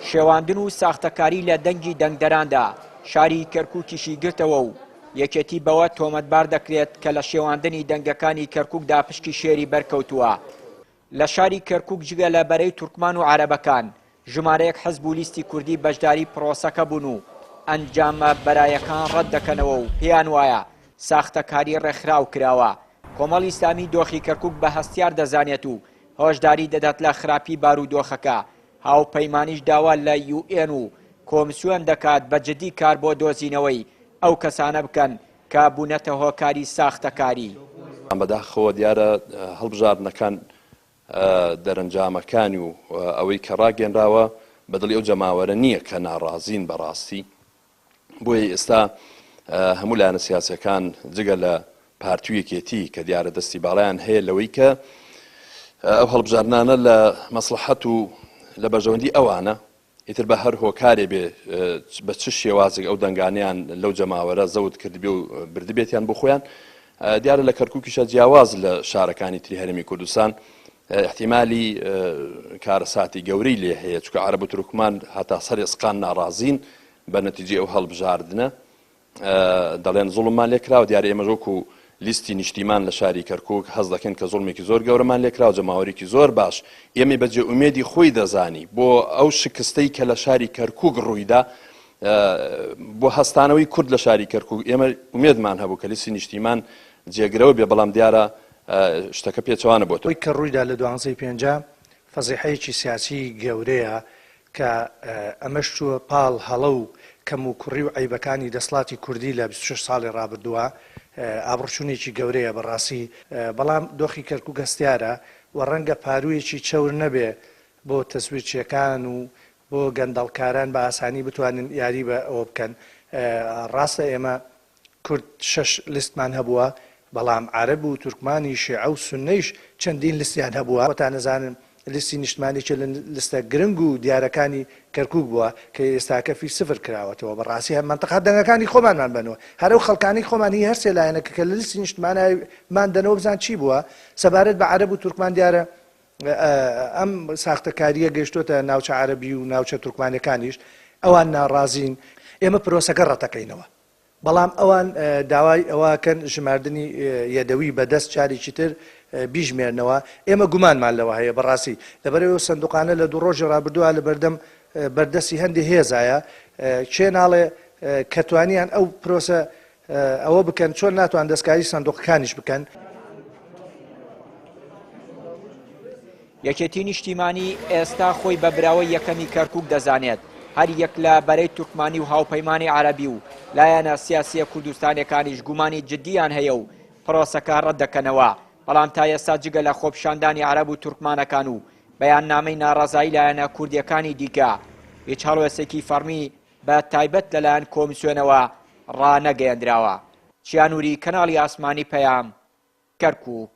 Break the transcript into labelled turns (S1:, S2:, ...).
S1: شێواندن و ساختەکاری لە دەنگی دەنگدەراندا شاری کەرکووکیشی گرتەوە و یەکێتی بەوە تۆمەتبار دەکرێت کە لە شێواندنی دەنگەکانی کەرکووکدا پشکی شێری بەرکەوتووە. لە شاری کەرکووک جگە لە بەرەی تورکمان و عەرەبەکان ژمارەیەک حەزب و لیستی کوردی بەشداری پرۆسەکە بوون و ئەنجامە بەرایەکان ڕەت دەکەنەوە و پێیان وایە ساختەکاری ڕێکخراو کراوە. کۆمەڵی ئیسلامی دۆخی کەرکووک بە هەستیار دەزانێت و هۆشداری دەدات لە خراپی بارودۆخەکە. هاوپەیمانیش داوا لە UN و کۆمسیۆن دەکات بەجددی کار بۆ دۆزینەوەی ئەو کەسانە بکەن کە بوونەتە هۆکاری ساختەکاری.
S2: بەداخەوە دیارە هەڵبژاردنەکان دەرەنجامەکانی و ئەوەی کە ڕاگەنراوە بەدڵی ئەو جەماوەرە نییە کە ناڕازین بەڕاستی. بۆیە ئێستا هەموو لایەنە سیاسیەکان جگە لە پارتووی کێتی کە دیارە دەستی باڵیان هەیە لەوەی کە ئەو هەڵبژاردنانە لە مەسلحەت و لە بەرژەوەندی ئەوانە ئیتر بە هەر هۆکارێ بێ بە چ شێوازێک ئەو دەنگانیان لەو جەماوەرە زەوت کردبێ و بردبێتیان بۆ خۆیان. دیارە لە کەرکووکیشە جیاواز لە شارەکانی تری هەرێمی کوردستان احتیمالی کارەساتی گەورەی لێ هەیە چونکە عەرەب و تورکمان هەتا سەر ئێسقان ناڕازین بە نەتیجەی ئەو هەڵبژاردنە. دەڵێن زوڵممان لێکراوە. دیارە ئێمە وەکو لیستی نیشتیمان لە شاری کەرکووک هەز دەکەن کە زوڵمێکی زۆر گەورەمان لێکراوە، جەماوەرێکی زۆر باش. ئێمە بەجێ ئومێدی خۆی دەزانی بۆ ئەو شکستەی کە لە شاری کەرکووک ڕوویدا بۆ هەستانەوەی کورد لە شاری کەرکووک ئێمە ئومێدمان هەبوو کە لیستی نیشتیمان جێگرەوە بێ، بەڵام دیارە شتەکە پێچەوانە بۆ تۆی
S3: کە ڕوویدا لە 12/5 فەزیحەیەکی سیاسی گەورەیە کە ئەمەش چووە پاڵ هەڵە و کەم و کوڕی و عیبەکانی دەسڵاتی کوردی لە 26 ساڵی ڕابردووە. ئابڕچوونێکی گەورەیە بەڕاستی، بەڵام دۆخی کەرکووک هەستیارە و ڕەنگە پارویەکی چەور نەبێ بۆ تەسویرچیەکان و بۆ گەندەڵکاران بە ئاسانی بتوانن یاری بە ئەوە بکەن. ڕاستە ئێمە کورد 6 لیستمان هەبووە، بەڵام عەرەب و تورکمانی شیعە و سوننەیش چەندین لیستیان هەبووە. وەتا نەزانن لیستی نیشتمانێکی لە لستە گرنگ و دیارەکانی کەرکووک بووە کە ئێستا کەفی سفر کراوەتەوە. بەڕاستی هەم منتەقە دەنگەکانی خۆمانمان بنەوە، هەرو خەڵکانی خۆمان هی هەرسێ لایەنەکە کە لە لیستی نیشتمانمان دەنەوە بزان چی بووە. سەبارەت بە عەرەب و تورکمان دیارە ئەم ساختەکاریە گەیشتۆتە ناوچە عەرەبی و ناوچە تورکمانەکانیش، ئەوان ناڕازین. ئێمە پرۆسەکە ڕەتەکەینەوە، بەڵام ئەوان داوای ئەوەکەن ژماردنی یەدەوی بەدەست چارێکی تر بیژمێرنەوە. ئێمە گومانمان لەوە هەیە بەڕاستی لەبەرەوە سندوقانە لە دوو ڕۆژی ڕابردووە لە بەردەم بەردەستی هەندێک هێزایە چێ ناڵێ کە توانیان ئەو پرۆسە ئەوە بکەن چۆن ناتوان دەستکاری سندوقەکانیش بکەن.
S1: یەکێتی نیشتیمانی ئێستا خۆی بە براوەی یەکەمی کەرکووک دەزانێت. هەر یەک لە بەرەی تورکمانی و هاوپەیمانی عەرەبی و لایەنە سیاسیە کوردستانیەکانیش گومانی جددیان هەیە و پرۆسەکە ڕەت دەکەنەوە. بەڵام تا ئێستا جگە لە خۆپیشاندانی عەرەب و تورکمانەکان و بەیاننامەی ناڕازایی لایەنە کوردیەکانی دیکە هیچ هەڵوێستێکی فەرمی بە تایبەت لەلایەن کۆمیسیۆنەوە ڕانەگەیەندراوە. چیانووری کەناڵی ئاسمانی پەیام، کەرکووک.